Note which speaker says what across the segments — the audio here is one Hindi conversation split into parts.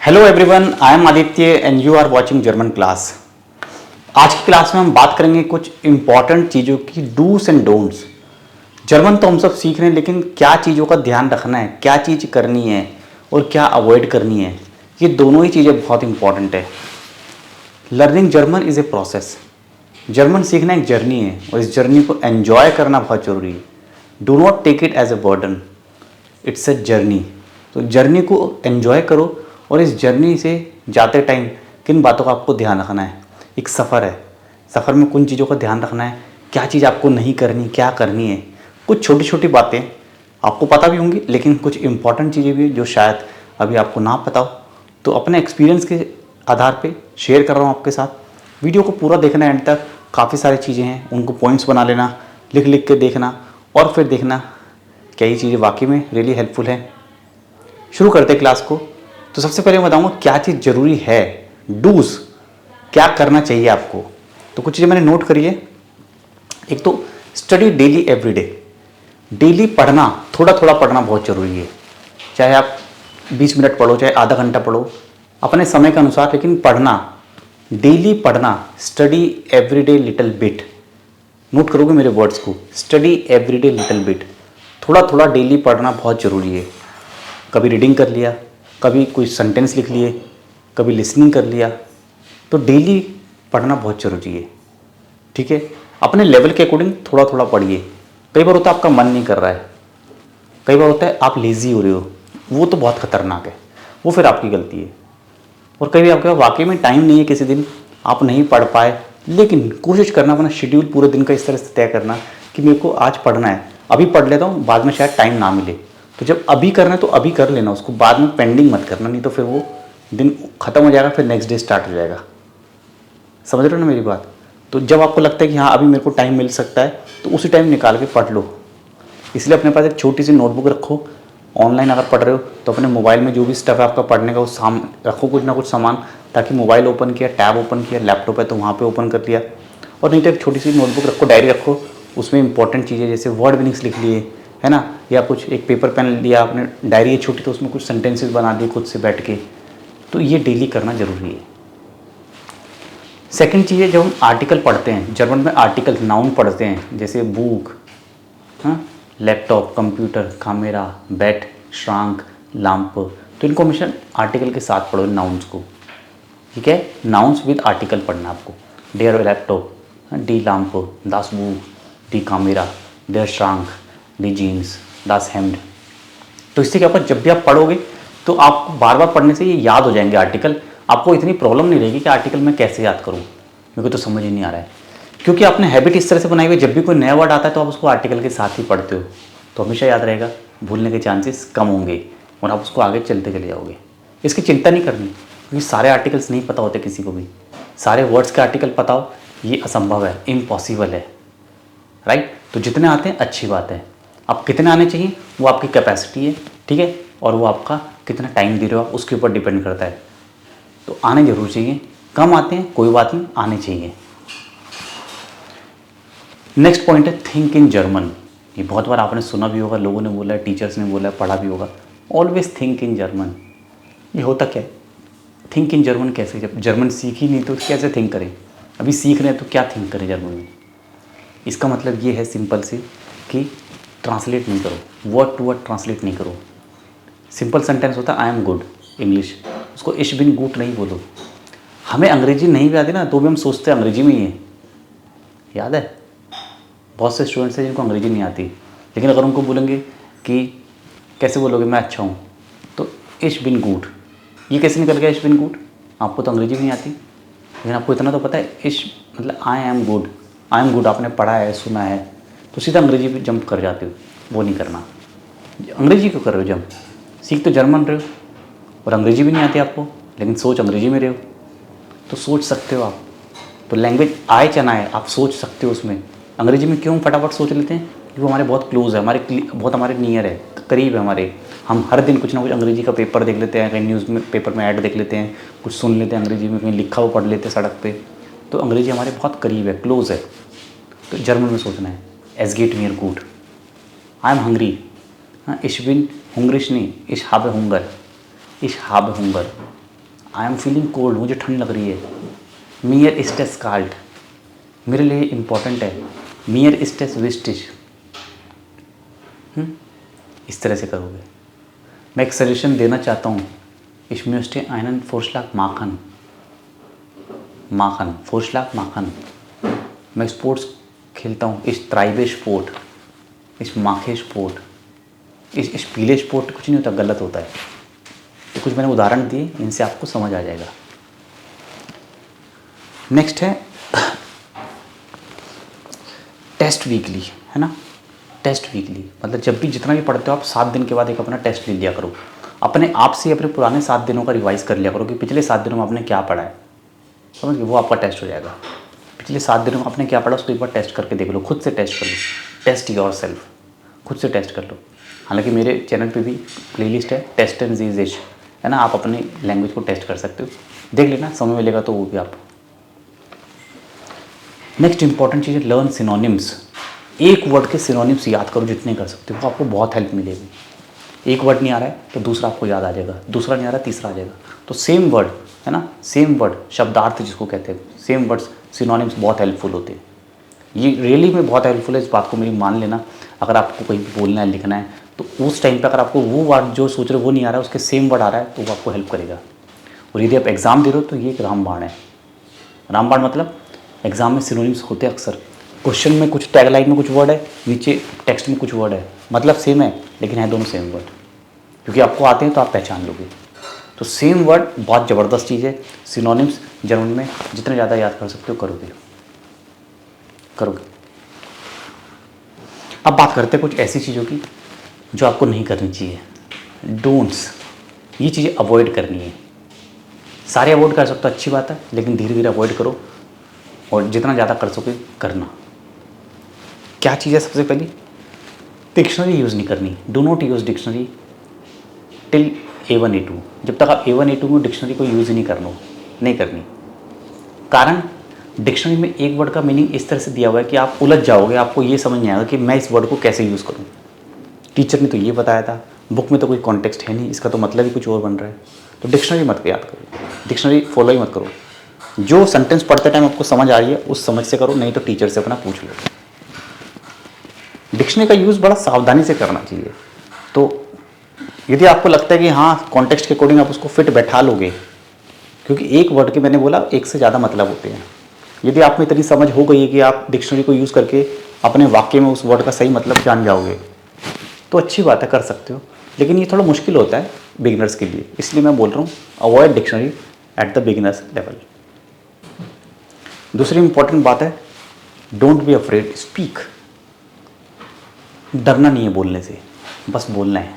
Speaker 1: Hello everyone, I am Aditya and you are watching German class. आज की क्लास में हम बात करेंगे कुछ इंपॉर्टेंट चीज़ों की डूस एंड डोंट्स। जर्मन तो हम सब सीख रहे हैं, लेकिन क्या चीज़ों का ध्यान रखना है, क्या चीज़ करनी है और क्या अवॉइड करनी है, ये दोनों ही चीज़ें बहुत इंपॉर्टेंट है। Learning German is a process. German सीखना एक जर्नी है और इस जर्नी को एन्जॉय करना बहुत ज़रूरी है। Do not take it as a burden, it's a journey. तो जर्नी को एन्जॉय करो और इस जर्नी से जाते टाइम किन बातों का आपको ध्यान रखना है। एक सफ़र है, सफ़र में कुछ चीज़ों का ध्यान रखना है, क्या चीज़ आपको नहीं करनी, क्या करनी है। कुछ छोटी छोटी बातें आपको पता भी होंगी, लेकिन कुछ इंपॉर्टेंट चीज़ें भी जो शायद अभी आपको ना पता हो, तो अपने एक्सपीरियंस के आधार पे शेयर कर रहा हूँ आपके साथ। वीडियो को पूरा देखना है एंड तक। काफ़ी सारी चीज़ें हैं, उनको पॉइंट्स बना लेना, लिख लिख के देखना और फिर देखना क्या ये चीज़ें वाकई में रियली हेल्पफुल हैं। शुरू करते हैं क्लास को। तो सबसे पहले मैं बताऊंगा क्या चीज़ ज़रूरी है, डूज, क्या करना चाहिए आपको। तो कुछ चीज़ें मैंने नोट करी है। एक तो स्टडी डेली एवरीडे। डेली पढ़ना, थोड़ा थोड़ा पढ़ना बहुत ज़रूरी है। चाहे आप 20 मिनट पढ़ो, चाहे आधा घंटा पढ़ो, अपने समय के अनुसार, लेकिन पढ़ना, डेली पढ़ना। Study everyday little bit. Note करोगे मेरे वर्ड्स को, स्टडी एवरीडे लिटिल बिट। थोड़ा थोड़ा डेली पढ़ना बहुत ज़रूरी है। कभी रीडिंग कर लिया, कभी कोई सेंटेंस लिख लिए, कभी लिसनिंग कर लिया, तो डेली पढ़ना बहुत ज़रूरी है। ठीक है, अपने लेवल के अकॉर्डिंग थोड़ा थोड़ा पढ़िए। कई बार होता है आपका मन नहीं कर रहा है, कई बार होता है आप लेज़ी हो रहे हो, वो तो बहुत खतरनाक है, वो फिर आपकी गलती है। और कभी आपके पास वाकई में टाइम नहीं है, किसी दिन आप नहीं पढ़ पाए, लेकिन कोशिश करना, अपना शेड्यूल पूरे दिन का इस तरह से तय करना कि मेरे को आज पढ़ना है, अभी पढ़ लेता हूँ, बाद में शायद टाइम ना मिले। तो जब अभी करना है तो अभी कर लेना, उसको बाद में पेंडिंग मत करना, नहीं तो फिर वो दिन ख़त्म हो जाएगा, फिर नेक्स्ट डे स्टार्ट हो जाएगा। समझ रहे हो ना मेरी बात। तो जब आपको लगता है कि हाँ अभी मेरे को टाइम मिल सकता है, तो उसी टाइम निकाल के पढ़ लो। इसलिए अपने पास एक छोटी सी नोटबुक रखो। ऑनलाइन अगर पढ़ रहे हो तो अपने मोबाइल में जो भी स्टफ है आपका पढ़ने का, वो रखो कुछ ना कुछ सामान, ताकि मोबाइल ओपन किया, टैब ओपन किया, लैपटॉप है तो वहाँ पे ओपन कर लिया। और नहीं तो एक छोटी सी नोटबुक रखो, डायरी रखो, उसमें इंपॉर्टेंट चीज़ें जैसे वर्ड मीनिंग्स लिख लिए, है ना, या कुछ एक पेपर पेन लिया आपने, डायरी है छोटी, तो उसमें कुछ सेंटेंसेस बना दिए खुद से बैठ के। तो ये डेली करना ज़रूरी है। सेकंड चीज़ है, जब हम आर्टिकल पढ़ते हैं, जर्मन में आर्टिकल नाउन पढ़ते हैं, जैसे बुक, हाँ, लैपटॉप, कंप्यूटर, कैमरा, बैट, श्रांक, लैंप, तो इनको हमेशा आर्टिकल के साथ पढ़ो, नाउन्स को। ठीक है, नाउन्स विद आर्टिकल पढ़ना आपको। डेयर लैपटॉप, डी लैंप, दास बुक, डी कैमरा, डेयर श्रांक, डी जीन्स, दास हेम्ड। तो इससे क्या होगा, जब भी आप पढ़ोगे तो आपको बार बार पढ़ने से ये याद हो जाएंगे आर्टिकल। आपको इतनी प्रॉब्लम नहीं रहेगी कि आर्टिकल मैं कैसे याद करूँ, मेरे को तो समझ ही नहीं आ रहा है, क्योंकि आपने हैबिट इस तरह से बनाई हुई है, जब भी कोई नया वर्ड आता है तो आप उसको आर्टिकल के साथ ही पढ़ते हो, तो हमेशा याद रहेगा, भूलने के चांसेस कम होंगे और आप उसको आगे चलते चले जाओगे। इसकी चिंता नहीं करनी, क्योंकि सारे आर्टिकल्स नहीं पता होते किसी को भी। सारे वर्ड्स के आर्टिकल पता हो ये असंभव है, इम्पॉसिबल है, राइट। तो जितने आते हैं अच्छी बात है, आप कितने आने चाहिए वो आपकी कैपेसिटी है, ठीक है, और वो आपका कितना टाइम दे रहे हो आप उसके ऊपर डिपेंड करता है। तो आने जरूर चाहिए, कम आते हैं कोई बात नहीं, आने चाहिए। नेक्स्ट पॉइंट है थिंक इन जर्मन। ये बहुत बार आपने सुना भी होगा, लोगों ने बोला है, टीचर्स ने बोला है, पढ़ा भी होगा। Always think in German. ये होता क्या है, थिंक इन जर्मन कैसे, जब जर्मन सीख ही नहीं तो कैसे थिंक करें। अभी सीख रहे हैं तो क्या थिंक करें जर्मन में। इसका मतलब ये है सिंपल से कि ट्रांसलेट नहीं करो, वर्ड टू वर्ड ट्रांसलेट नहीं करो। सिंपल सेंटेंस होता है आई एम गुड इंग्लिश, उसको इश बिन गुड नहीं बोलो। हमें अंग्रेजी नहीं भी आती ना, तो भी हम सोचते हैं अंग्रेजी में ही है। याद है, बहुत से स्टूडेंट्स हैं जिनको अंग्रेजी नहीं आती, लेकिन अगर उनको बोलेंगे कि कैसे बोलोगे मैं अच्छा हूँ, तो इश बिन गुड, ये कैसे निकल गया इश बिन गुड। आपको तो अंग्रेजी भी नहीं आती, लेकिन आपको इतना तो पता है इश मतलब I am good. I am good आपने पढ़ा है, सुना है, तो सीधा अंग्रेजी पे जंप कर जाते हो। वो नहीं करना। अंग्रेजी क्यों कर रहे हो जंप, सीख तो जर्मन रहे हो और अंग्रेजी भी नहीं आती आपको, लेकिन सोच अंग्रेजी में रहे हो, तो सोच सकते हो आप। तो लैंग्वेज आए चाहे ना आए, आप सोच सकते हो उसमें। अंग्रेजी में क्यों फटाफट सोच लेते हैं, कि वो हमारे बहुत क्लोज है, बहुत हमारे नियर है, करीब है हमारे। हम हर दिन कुछ ना कुछ अंग्रेजी का पेपर देख लेते हैं, कहीं न्यूज़ में पेपर में ऐड देख लेते हैं, कुछ सुन लेते हैं अंग्रेजी में, कहीं लिखा हुआ पढ़ लेते हैं सड़क पे। तो अंग्रेजी हमारे बहुत करीब है, क्लोज है। तो जर्मन में सोचना है एस गेट मियर गुड, आई एम हंग्री, हाँ, इश बिन हुंग्रिश नहीं, इश हाबे हुंगर, इश हाबे हुंगर। आई एम फीलिंग कोल्ड, मुझे ठंड लग रही है। मियर इस्टेस काल्ड, मेरे लिए इंपॉर्टेंट है। मियर इस्टेस विस्टिश, इस तरह से करोगे। मैं एक सजेशन देना चाहता हूँ, ich möchte einen Vorschlag machen, माखन, फोर्शलाक माखन। मैं स्पोर्ट्स खेलता हूँ, इस त्राइबे स्पोर्ट, इस माखे स्पोर्ट, इस पीले स्पोर्ट कुछ नहीं होता, गलत होता है। तो कुछ मैंने उदाहरण दिए, इनसे आपको समझ आ जाएगा। नेक्स्ट है टेस्ट वीकली, है ना। टेस्ट वीकली मतलब जब भी जितना भी पढ़ते हो आप 7 दिन के बाद एक अपना टेस्ट ले लिया करो। अपने आप से अपने पुराने 7 दिनों का रिवाइज कर लिया करो कि पिछले 7 दिनों में आपने क्या पढ़ा है, समझ गए, वो आपका टेस्ट हो जाएगा। पिछले 7 दिनों में आपने क्या पढ़ा उसको एक बार टेस्ट करके देख लो, खुद से टेस्ट कर लो, टेस्ट योर सेल्फ, खुद से टेस्ट कर लो। हालांकि मेरे चैनल पे भी प्लेलिस्ट है टेस्ट एंड जीजेश, है ना, आप अपनी लैंग्वेज को टेस्ट कर सकते हो, देख लेना, समय मिलेगा तो वो भी आप। नेक्स्ट इंपॉर्टेंट चीज़ है लर्न सिनोनिम्स। एक वर्ड के सिनोनिम्स याद करो जितने कर सकते हो, वो आपको बहुत हेल्प मिलेगी। एक वर्ड नहीं आ रहा है तो दूसरा आपको याद आ जाएगा, दूसरा नहीं आ रहा तीसरा आ जाएगा। तो सेम वर्ड, है ना, सेम वर्ड, शब्दार्थ जिसको कहते हैं, सेम वर्ड्स सिनोनिम्स बहुत हेल्पफुल होते हैं। ये रियली में बहुत हेल्पफुल है, इस बात को मेरी मान लेना। अगर आपको कहीं भी बोलना है, लिखना है, तो उस टाइम पे अगर आपको वो वर्ड जो सोच रहे हो वो नहीं आ रहा है, उसके सेम वर्ड आ रहा है, तो वो आपको हेल्प करेगा। और यदि आप एग्ज़ाम दे रहे हो तो ये एक रामबाण है। रामबाण मतलब एग्ज़ाम में सिनोनिम्स होते हैं अक्सर। क्वेश्चन में कुछ टैगलाइन में कुछ वर्ड है, नीचे टेक्स्ट में कुछ वर्ड है, मतलब सेम है लेकिन है दोनों सेम वर्ड, क्योंकि आपको आते हैं तो आप पहचान लोगे। तो सेम वर्ड बहुत ज़बरदस्त चीज़ है। सिनोनिम्स जर्मन में जितने ज़्यादा याद कर सकते हो करोगे। अब बात करते हैं कुछ ऐसी चीज़ों की जो आपको नहीं करनी चाहिए, डोंट्स। ये चीज़ें अवॉइड करनी है। सारे अवॉइड कर सकते हो, अच्छी बात है, लेकिन धीरे धीरे अवॉइड करो और जितना ज़्यादा कर सके करना। क्या चीज़ है? सबसे पहली, डिक्शनरी यूज़ नहीं करनी। Do not use dictionary till A1 A2। जब तक आप A1 A2 में डिक्शनरी को यूज़ ही नहीं करनी। कारण, डिक्शनरी में एक वर्ड का मीनिंग इस तरह से दिया हुआ है कि आप उलझ जाओगे, आपको ये समझ नहीं आएगा कि मैं इस वर्ड को कैसे यूज़ करूँ। टीचर ने तो ये बताया था, बुक में तो कोई कॉन्टेक्स्ट है नहीं, इसका तो मतलब ही कुछ और बन रहा है। तो डिक्शनरी मत याद करो, डिक्शनरी फॉलो ही मत करो। जो सेंटेंस पढ़ते टाइम आपको समझ आ रही है उस समझ से करो, नहीं तो टीचर से अपना पूछ लो। डिक्शनरी का यूज़ बड़ा सावधानी से करना चाहिए। तो यदि आपको लगता है कि हाँ कॉन्टेक्स्ट के अकॉर्डिंग आप उसको फिट बैठा लोगे, क्योंकि एक वर्ड के, मैंने बोला, एक से ज़्यादा मतलब होते हैं। यदि आप में इतनी समझ हो गई है कि आप डिक्शनरी को यूज़ करके अपने वाक्य में उस वर्ड का सही मतलब जान जाओगे, तो अच्छी बात है, कर सकते हो। लेकिन ये थोड़ा मुश्किल होता है बिगिनर्स के लिए, इसलिए मैं बोल रहा हूँ avoid dictionary at the beginners level. दूसरी इंपॉर्टेंट बात है, डोंट बी अफ्रेड, स्पीक। डरना नहीं है बोलने से, बस बोलना है।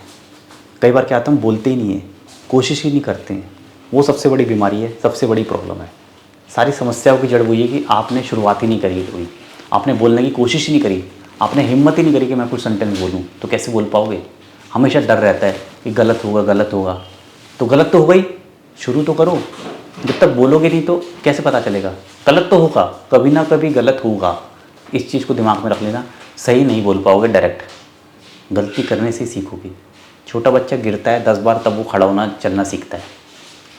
Speaker 1: कई बार क्या आता है, हम बोलते ही नहीं है, कोशिश ही नहीं करते हैं। वो सबसे बड़ी बीमारी है, सबसे बड़ी प्रॉब्लम है। सारी समस्याओं की जड़ वही है कि आपने शुरुआत ही नहीं करी कोई, आपने बोलने की कोशिश ही नहीं करी, आपने हिम्मत ही नहीं करी कि मैं कुछ सेंटेंस बोलूँ। तो कैसे बोल पाओगे? हमेशा डर रहता है कि गलत होगा, गलत होगा। तो गलत तो हो गई, शुरू तो करो। जब तक बोलोगे नहीं तो कैसे पता चलेगा? गलत तो होगा, कभी ना कभी गलत होगा। इस चीज़ को दिमाग में रख लेना। सही नहीं बोल पाओगे डायरेक्ट, गलती करने से ही सीखोगे। छोटा बच्चा गिरता है 10 बार, तब वो खड़ा होना, चलना सीखता है।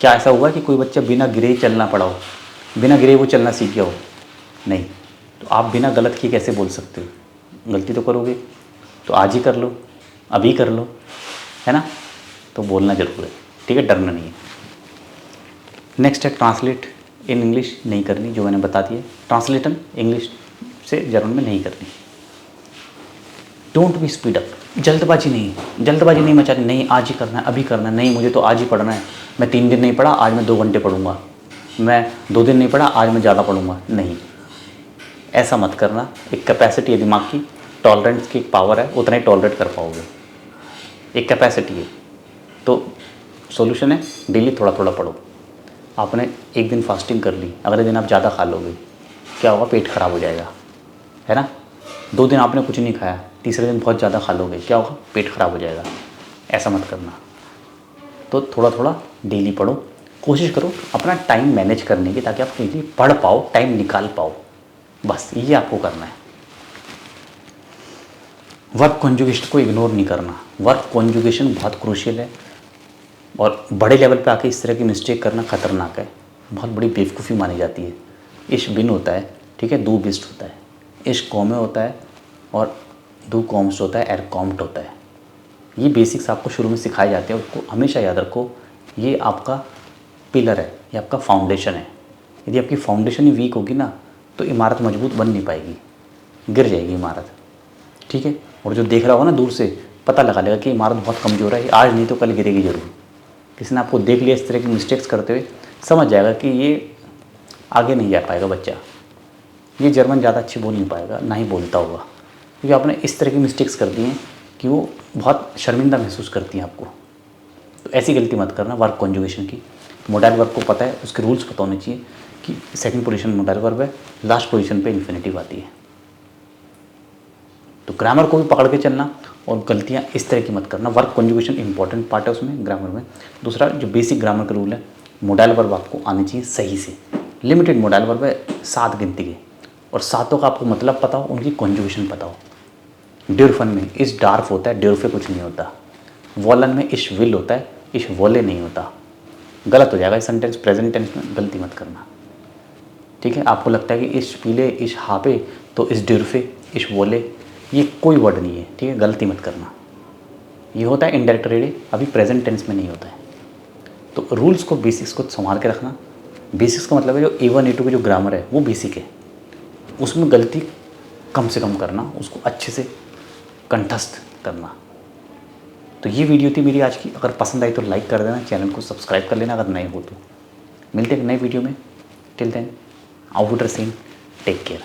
Speaker 1: क्या ऐसा हुआ कि कोई बच्चा बिना गिरे ही चलना पड़ा हो, बिना गिरे वो चलना सीख गया हो? नहीं। तो आप बिना गलत किए कैसे बोल सकते हो? गलती तो करोगे। तो आज ही कर लो, अभी कर लो, है ना। तो बोलना जरूर है, ठीक है, डरना नहीं है। नेक्स्ट है ट्रांसलेट इन इंग्लिश नहीं करनी, जो मैंने बता दिया। ट्रांसलेशन इंग्लिश से जर्मन में नहीं करनी। डोंट बी स्पीड अप, जल्दबाजी नहीं मचानी। नहीं आज ही करना है, अभी करना है, नहीं मुझे तो आज ही पढ़ना है। मैं 3 दिन नहीं पढ़ा, आज मैं 2 घंटे पढ़ूंगा। मैं 2 दिन नहीं पढ़ा, आज मैं ज़्यादा पढ़ूंगा। नहीं, ऐसा मत करना। एक कैपेसिटी है दिमाग की, टॉलरेंस की एक पावर है, उतना ही टॉलरेट कर पाओगे। एक कैपेसिटी है। तो सॉल्यूशन है, डेली थोड़ा थोड़ा पढ़ो। आपने एक दिन फास्टिंग कर ली, अगले दिन आप ज़्यादा खा लोगे, क्या होगा? पेट खराब हो जाएगा, है ना। 2 दिन आपने कुछ नहीं खाया, तीसरे दिन बहुत ज़्यादा खा लोगे, क्या होगा? पेट खराब हो जाएगा। ऐसा मत करना। तो थोड़ा थोड़ा डेली पढ़ो, कोशिश करो अपना टाइम मैनेज करने की, ताकि आप डेली पढ़ पाओ, टाइम निकाल पाओ। बस ये आपको करना है। वर्ब कॉन्जुगेशन को इग्नोर नहीं करना। वर्ब कॉन्जुगेशन बहुत क्रूशियल है, और बड़े लेवल पे आके इस तरह की मिस्टेक करना खतरनाक है, बहुत बड़ी बेवकूफ़ी मानी जाती है। इश बिन होता है, ठीक है, दो बिस्ट होता है, इश कौमे होता है और दो कॉम्स्ट होता है, एर कॉम्ट होता है। ये बेसिक्स आपको शुरू में सिखाए जाते हैं, उसको हमेशा याद रखो। ये आपका पिलर है, ये आपका फाउंडेशन है। यदि आपकी फाउंडेशन ही वीक होगी ना तो इमारत मजबूत बन नहीं पाएगी, गिर जाएगी इमारत, ठीक है। और जो देख रहा होगा ना दूर से पता लगा लेगा कि इमारत बहुत कमज़ोर है, आज नहीं तो कल गिरेगी ज़रूर। किसी ने आपको देख लिया इस तरह की मिस्टेक्स करते हुए, समझ जाएगा कि ये आगे नहीं जा पाएगा बच्चा, ये जर्मन ज़्यादा अच्छी बोल नहीं पाएगा, ना ही बोलता होगा, क्योंकि आपने इस तरह की मिस्टेक्स कर दी हैं कि वो बहुत शर्मिंदा महसूस करती हैं आपको। तो ऐसी गलती मत करना वर्ब कॉन्जुगेशन की। मोडाइल वर्ब को पता है, उसके रूल्स पता होने चाहिए कि सेकंड पोजीशन मोडाइल वर्ब है, लास्ट पोजीशन पे इन्फिनेटिव आती है। तो ग्रामर को भी पकड़ के चलना और गलतियाँ इस तरह की मत करना। वर्ब कॉन्जुगेशन इंपॉर्टेंट पार्ट है उसमें, ग्रामर में। दूसरा जो बेसिक ग्रामर का रूल है, मोडाइल वर्ब आपको आने चाहिए सही से। लिमिटेड मोडाइल वर्ब है, 7 गिनती के, और सातों का आपको मतलब पता हो, उनकी कॉन्जुगेशन पता हो। ड्यूरफन में इस डार्फ होता है, ड्यूरफे कुछ नहीं होता। वॉलन में इश विल होता है, इश वोले नहीं होता। गलत हो जाएगा इस सेंटेंस, प्रेजेंट टेंस में गलती मत करना, ठीक है। आपको लगता है कि इश पीले, इश हापे, तो इस ड्यूरफे, इश वोले, ये कोई वर्ड नहीं है, ठीक है, गलती मत करना। ये होता है इनडायरेक्ट रेडे, अभी प्रेजेंट टेंस में नहीं होता है। तो रूल्स को, बेसिक्स को संभाल के रखना। बेसिक्स का मतलब है जो A1 A2 की जो ग्रामर है वो बेसिक है, उसमें गलती कम से कम करना, उसको अच्छे से कंठस्थ करना। तो ये वीडियो थी मेरी आज की। अगर पसंद आई तो लाइक कर देना, चैनल को सब्सक्राइब कर लेना अगर नए हो तो। मिलते हैं एक नए वीडियो में। टिल देन, आउट सीन, टेक केयर।